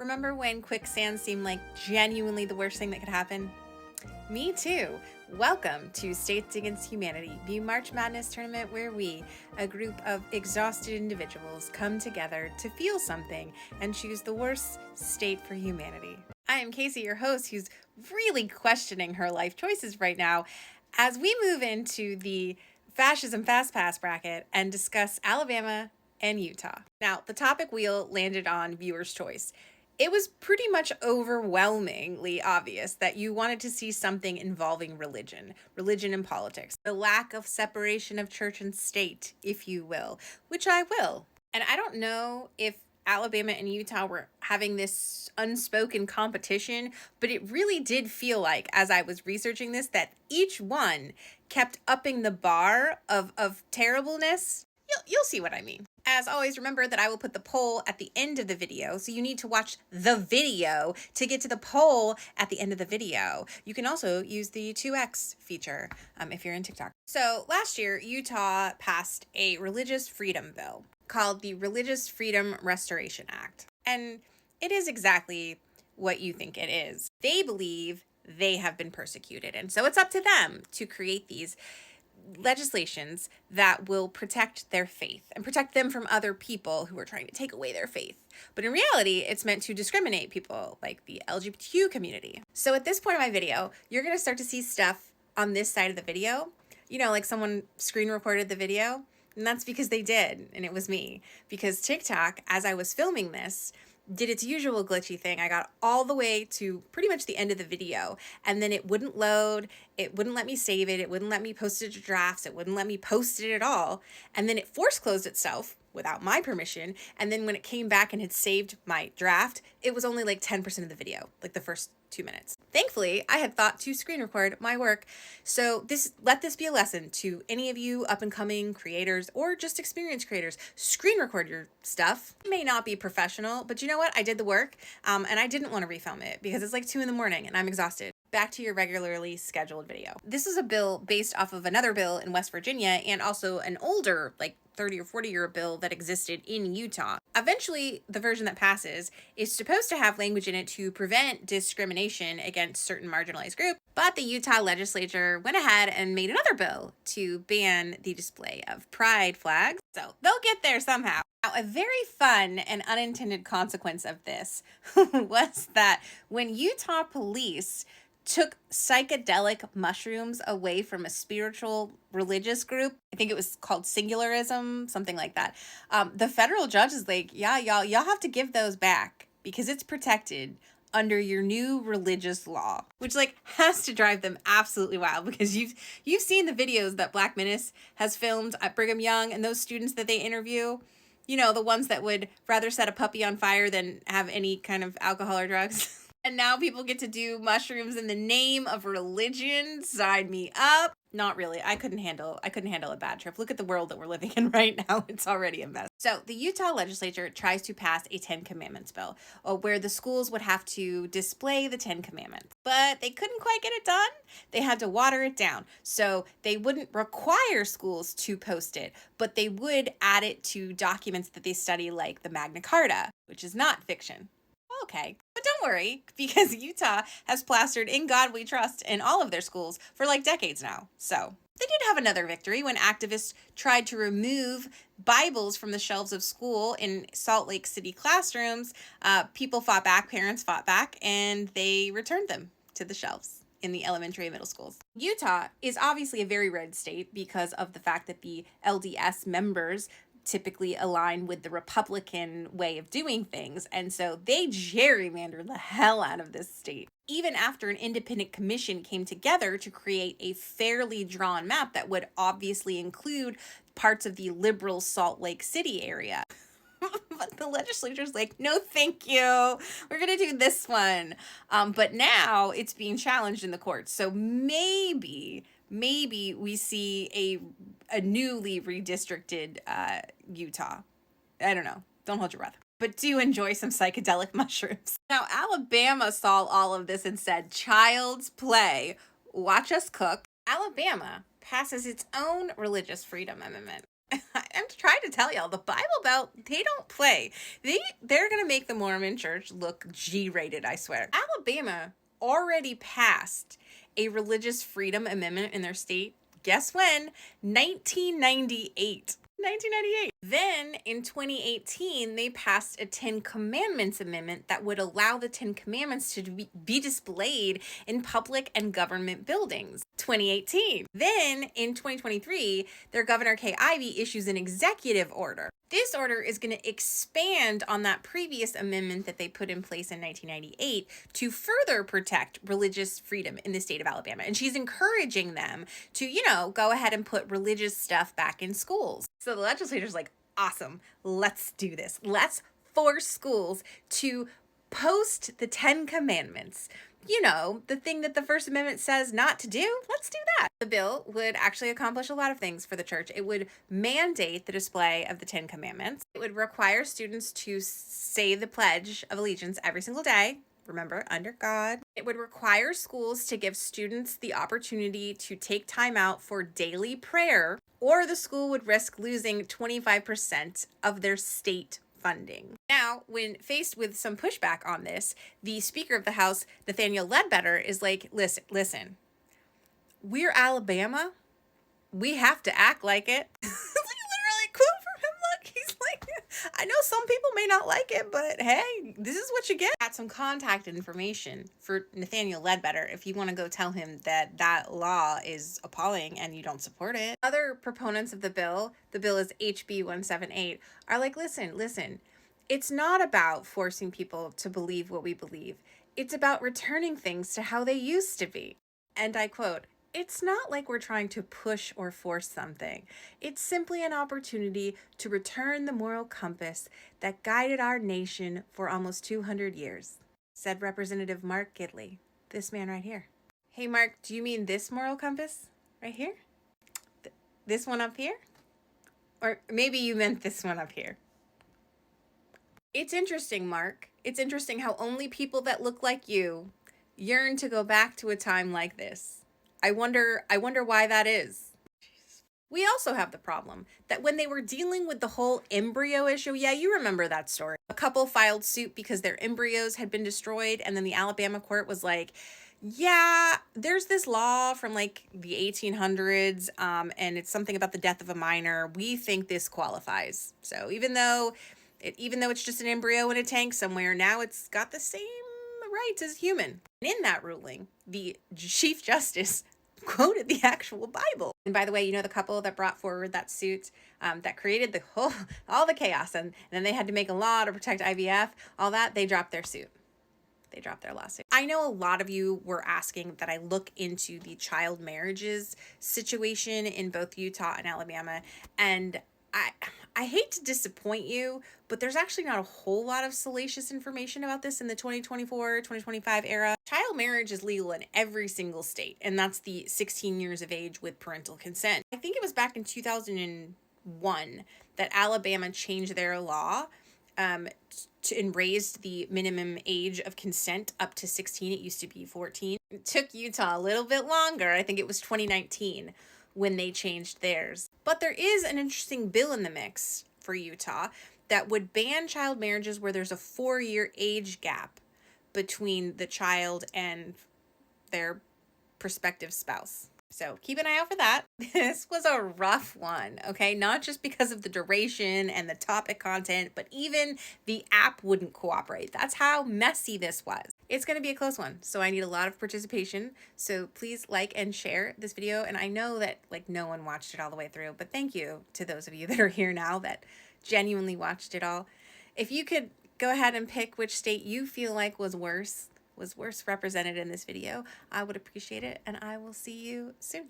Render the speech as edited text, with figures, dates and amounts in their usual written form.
Remember when quicksand seemed like genuinely the worst thing that could happen? Me too. Welcome to States Against Humanity, the March Madness tournament where we, a group of exhausted individuals, come together to feel something and choose the worst state for humanity. I am Casey, your host, who's really questioning her life choices right now as we move into the fascism fast pass bracket and discuss Alabama and Utah. Now, the topic wheel landed on viewer's choice. It was pretty much overwhelmingly obvious that you wanted to see something involving religion and politics, the lack of separation of church and state, if you will, which I will. And I don't know if Alabama and Utah were having this unspoken competition, but it really did feel like, as I was researching this, that each one kept upping the bar of terribleness. You'll see what I mean. As always, remember that I will put the poll at the end of the video, so you need to watch the video to get to the poll at the end of the video. You can also use the 2x feature if you're in TikTok. So last year, Utah passed a religious freedom bill called the Religious Freedom Restoration Act. And it is exactly what you think it is. They believe they have been persecuted, and so it's up to them to create these legislations that will protect their faith and protect them from other people who are trying to take away their faith. But in reality, it's meant to discriminate people like the LGBTQ community. So at this point in my video, you're going to start to see stuff on this side of the video. You know, like someone screen recorded the video, and that's because they did, and it was me. Because TikTok, as I was filming this, did its usual glitchy thing. I got all the way to pretty much the end of the video, and then it wouldn't load, it wouldn't let me save it, it wouldn't let me post it to drafts, it wouldn't let me post it at all, and then it force closed itself without my permission, and then when it came back and had saved my draft, it was only like 10% of the video, like the first 2 minutes. Thankfully, I had thought to screen record my work, so let this be a lesson to any of you up-and-coming creators or just experienced creators. Screen record your stuff. It may not be professional, but you know what? I did the work, and I didn't want to refilm it because it's like 2 in the morning and I'm exhausted. Back to your regularly scheduled video. This is a bill based off of another bill in West Virginia and also an older, like 30 or 40-year bill that existed in Utah. Eventually, the version that passes is supposed to have language in it to prevent discrimination against certain marginalized groups, but the Utah legislature went ahead and made another bill to ban the display of pride flags. So they'll get there somehow. Now, a very fun and unintended consequence of this was that when Utah police took psychedelic mushrooms away from a spiritual religious group, I think it was called Singularism, something like that. The federal judge is like, yeah, y'all have to give those back because it's protected under your new religious law, which like has to drive them absolutely wild because you've seen the videos that Black Menace has filmed at Brigham Young and those students that they interview, you know, the ones that would rather set a puppy on fire than have any kind of alcohol or drugs. And now people get to do mushrooms in the name of religion. Sign me up. Not really. I couldn't handle a bad trip. Look at the world that we're living in right now. It's already a mess. So the Utah legislature tries to pass a 10 Commandments bill where the schools would have to display the 10 Commandments. But they couldn't quite get it done. They had to water it down. So they wouldn't require schools to post it, but they would add it to documents that they study like the Magna Carta, which is not fiction. Okay, but don't worry, because Utah has plastered "In God We Trust" in all of their schools for like decades now. So they did have another victory when activists tried to remove Bibles from the shelves of school in Salt Lake City classrooms. People fought back, parents fought back, and they returned them to the shelves in the elementary and middle schools. Utah is obviously a very red state because of the fact that the LDS members typically align with the Republican way of doing things, and so they gerrymandered the hell out of this state. Even after an independent commission came together to create a fairly drawn map that would obviously include parts of the liberal Salt Lake City area. But the legislature's like, no, thank you. We're going to do this one. But now it's being challenged in the courts. So maybe we see a newly redistricted Utah. I don't know. Don't hold your breath. But do enjoy some psychedelic mushrooms. Now, Alabama saw all of this and said, child's play. Watch us cook. Alabama passes its own religious freedom amendment. I'm trying to tell y'all, the Bible Belt, they don't play. They're gonna make the Mormon church look G-rated, I swear. Alabama already passed a religious freedom amendment in their state. Guess when? 1998. 1998. Then in 2018, they passed a 10 Commandments amendment that would allow the 10 Commandments to be displayed in public and government buildings. 2018. Then in 2023, their Governor Kay Ivey issues an executive order. This order is going to expand on that previous amendment that they put in place in 1998 to further protect religious freedom in the state of Alabama. And she's encouraging them to, go ahead and put religious stuff back in schools. So the legislature's like, awesome, let's do this. Let's force schools to post the 10 Commandments. The thing that the First Amendment says not to do, let's do that. The bill would actually accomplish a lot of things for the church. It would mandate the display of the 10 Commandments. It would require students to say the Pledge of Allegiance every single day. Remember, under God. It would require schools to give students the opportunity to take time out for daily prayer, or the school would risk losing 25% of their state funding. Now, when faced with some pushback on this, the Speaker of the House, Nathaniel Ledbetter, is like, listen, we're Alabama. We have to act like it. Literally quote from him. Look, he's like, I know some people may not like it, but hey, this is what you get. Got some contact information for Nathaniel Ledbetter if you want to go tell him that law is appalling and you don't support it. Other proponents of the bill is HB 178, are like, listen, it's not about forcing people to believe what we believe. It's about returning things to how they used to be. And I quote, "It's not like we're trying to push or force something. It's simply an opportunity to return the moral compass that guided our nation for almost 200 years, said Representative Mark Gidley, this man right here. Hey, Mark, do you mean this moral compass right here? This one up here? Or maybe you meant this one up here. It's interesting, Mark. It's interesting how only people that look like you yearn to go back to a time like this. I wonder why that is." We also have the problem that when they were dealing with the whole embryo issue, yeah, you remember that story. A couple filed suit because their embryos had been destroyed, and then the Alabama court was like, yeah, there's this law from like the 1800s, and it's something about the death of a minor. We think this qualifies. So even though it's just an embryo in a tank somewhere, now it's got the same rights as human. And in that ruling, the Chief Justice quoted the actual Bible. And by the way, the couple that brought forward that suit that created all the chaos, and then they had to make a law to protect IVF, all that, they dropped their suit. They dropped their lawsuit. I know a lot of you were asking that I look into the child marriages situation in both Utah and Alabama, and I hate to disappoint you, but there's actually not a whole lot of salacious information about this in the 2024, 2025 era. Child marriage is legal in every single state, and that's the 16 years of age with parental consent. I think it was back in 2001 that Alabama changed their law and raised the minimum age of consent up to 16. It used to be 14. It took Utah a little bit longer. I think it was 2019 when they changed theirs. But there is an interesting bill in the mix for Utah that would ban child marriages where there's a 4-year age gap between the child and their prospective spouse. So keep an eye out for that. This was a rough one, okay? Not just because of the duration and the topic content, but even the app wouldn't cooperate. That's how messy this was. It's going to be a close one, so I need a lot of participation. So please like and share this video. And I know that no one watched it all the way through, but thank you to those of you that are here now that genuinely watched it all. If you could go ahead and pick which state you feel like was worse represented in this video, I would appreciate it, and I will see you soon.